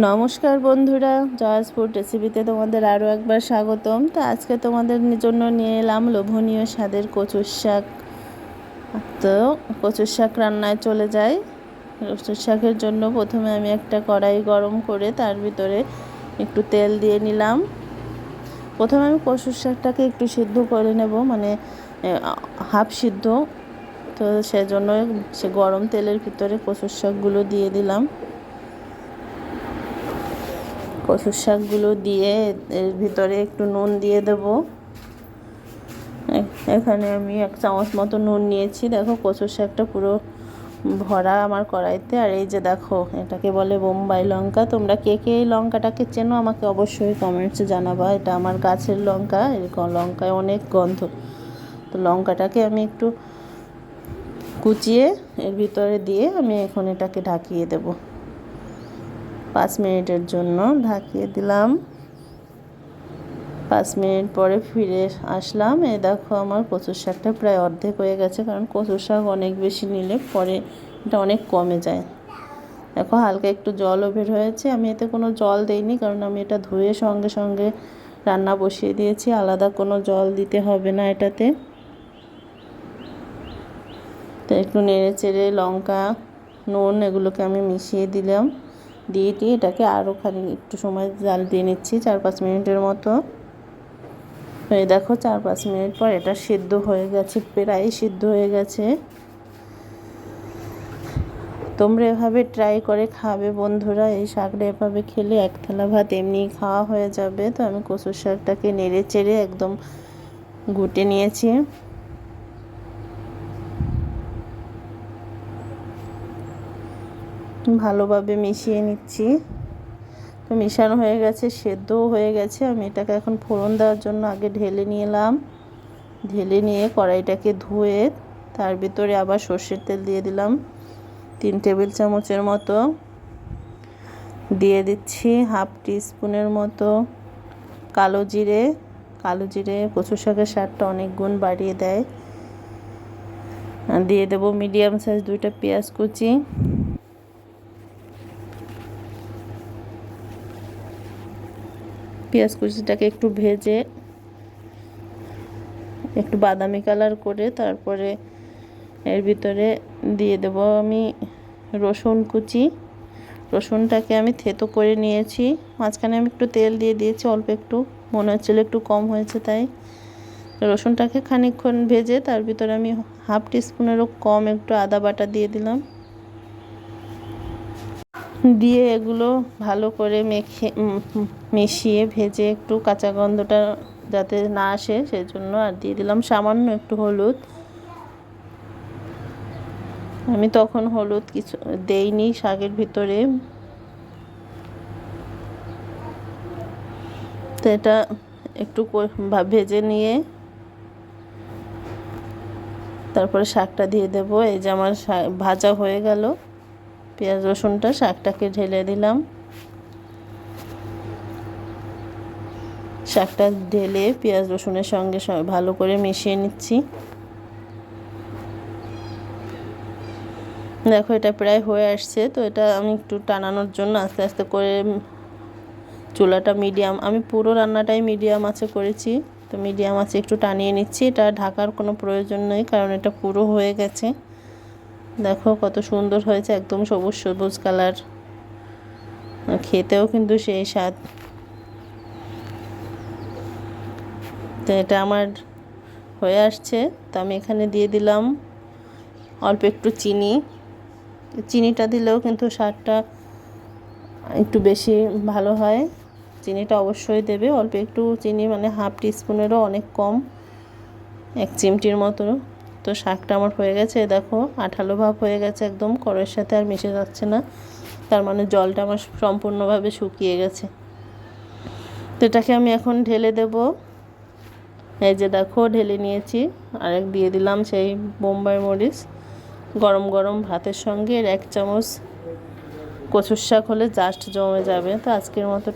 নমস্কার বন্ধুরা, জয়াস ফুড রেসিপিতে তোমাদের আরও একবার স্বাগতম। তো আজকে তোমাদের জন্য নিয়ে এলাম লোভনীয় স্বাদের কচুর শাক। তো কচুর শাক রান্নায় চলে যাই। কচুর শাকের জন্য প্রথমে আমি একটা কড়াই গরম করে তার ভিতরে একটু তেল দিয়ে নিলাম। প্রথমে আমি কচুর শাকটাকে একটু সিদ্ধ করে নেব, মানে হাফ সিদ্ধ। তো সেজন্য সে গরম তেলের ভিতরে কচুর শাকগুলো দিয়ে দিলাম। কচুর শাকগুলো দিয়ে এর ভিতরে একটু নুন দিয়ে দেব। এখানে আমি 1 চামচ মতো নুন নিয়েছি। দেখো কচুর শাকটা পুরো ভরা আমার কড়াইতে। আর এই যে দেখো, এটাকে বলে বোম্বাই লঙ্কা। তোমরা কে কে এই লঙ্কাটাকে চেনো আমাকে অবশ্যই কমেন্টসে জানাবা। এটা আমার গাছের লঙ্কা, এরকম লঙ্কায় অনেক গন্ধ। তো লঙ্কাটাকে আমি একটু কুচিয়ে এর ভিতরে দিয়ে আমি এখন এটাকে ঢাকিয়ে দেব। 5 মিনিটের জন্য ঢাকিয়ে দিলাম। 5 মিনিট পরে ফিরে আসলাম। এই দেখো, আমার কচুর শাকটা প্রায় অর্ধেক হয়ে গেছে, কারণ কচুর শাক অনেক বেশি নিলে পরে এটা অনেক কমে যায়। দেখো, হালকা একটু জলও বের হয়েছে। আমি এতে কোনো জল দেইনি, কারণ আমি এটা ধুয়ে সঙ্গে সঙ্গে রান্না বসিয়ে দিয়েছি। আলাদা কোনো জল দিতে হবে না এটাতে। তো একটু নেড়ে চেড়ে লঙ্কা, নুন এগুলোকে আমি মিশিয়ে দিলাম। দিয়ে এটাকে আরও একটু সময় জাল দিয়ে নিচ্ছি, 4-5 মিনিটের মতো। এই দেখো, 4-5 মিনিট পর এটা সিদ্ধ হয়ে গেছে, প্রায় সিদ্ধ হয়ে গেছে। তোমরা এভাবে ট্রাই করে খাবে বন্ধুরা। এই শাকটা এভাবে খেলে 1 থালা ভাত এমনিই খাওয়া হয়ে যাবে। তো আমি কচুর শাকটাকে নেড়ে চেড়ে একদম ঘুটে নিয়েছি। ভালোভাবে মিশিয়ে নিচ্ছি। তো মিশানো হয়ে গেছে, সেদ্ধও হয়ে গেছে। আমি এটাকে এখন ফোড়ন দেওয়ার জন্য আগে ঢেলে নিলাম। ঢেলে নিয়ে কড়াইটাকে ধুয়ে তার ভিতরে আবার সর্ষের তেল দিয়ে দিলাম 3 টেবিল চামচের মতো। দিয়ে দিচ্ছি হাফ টিস্পুনের মতো কালো জিরে। কালো জিরে কচু শাকের স্বাদটা অনেক গুণ বাড়িয়ে দেয়। দিয়ে দেব মিডিয়াম সাইজ 2টা পেঁয়াজ কুচি। পেঁয়াজ কুচিটাকে একটু ভেজে একটু বাদামি কালার করে তারপরে এর ভিতরে দিয়ে দেব আমি রসুন কুচি। রসুনটাকে আমি থেতো করে নিয়েছি। মাঝখানে আমি একটু তেল দিয়ে দিয়েছি, অল্প একটু, মনে হচ্ছিল একটু কম হয়েছে, তাই রসুনটাকে খানিকক্ষণ ভেজে তার ভিতরে আমি হাফ টিস্পুনেরও কম একটু আদা বাটা দিয়ে দিলাম। দিয়ে এগুলো ভালো করে মিশিয়ে ভেজে একটু কাঁচা গন্ধটা যাতে না আসে সেজন্য আর দিয়ে দিলাম সামান্য একটু হলুদ। আমি তখন হলুদ কিছু দেইনি শাকের ভিতরে। তো এটা একটু ভেজে নিয়ে তারপরে শাকটা দিয়ে দেব। এই যে আমার ভাজা হয়ে গেল পেঁয়াজ রসুনটা, শাকটাকে ঢেলে দিলাম। শাকটা ঢেলে পেঁয়াজ রসুনের সঙ্গে ভালো করে মিশিয়ে নিচ্ছি। দেখো, এটা প্রায় হয়ে আসছে। তো এটা আমি একটু টানানোর জন্য আস্তে আস্তে করে চুলাটা মিডিয়াম, আমি পুরো রান্নাটাই মিডিয়াম আঁচে করেছি। তো মিডিয়াম আঁচে একটু টানিয়ে নিচ্ছি। এটা ঢাকার কোনো প্রয়োজন নেই, কারণ এটা পুরো হয়ে গেছে। দেখো কত সুন্দর হয়েছে, একদম সবুজ সবুজ কালার, খেতেও কিন্তু সেই স্বাদ। তো এটা আমার হয়ে আসছে। তো আমি এখানে দিয়ে দিলাম অল্প একটু চিনি। চিনিটা দিলেও কিন্তু স্বাদটা একটু বেশি ভালো হয়। চিনিটা অবশ্যই দেবে, অল্প একটু চিনি, মানে হাফ টিস্পুনেরও অনেক কম, 1 চিমটির মতো। তো শাকটা আমার হয়ে গেছে। দেখো, আঠালো ভাব হয়ে গেছে, একদম কড়াইয়ের সাথে আর মিশে যাচ্ছে না। তার মানে জলটা আমার সম্পূর্ণভাবে শুকিয়ে গেছে। তো এটাকে আমি এখন ঢেলে দেব। এই যে দেখো, ঢেলে নিয়েছি। আরেক দিয়ে দিলাম সেই বোম্বাই মরিচ। গরম গরম ভাতের সঙ্গে 1 চামচ কচুর শাক হলে জাস্ট জমে যাবে। তো আজকের মতো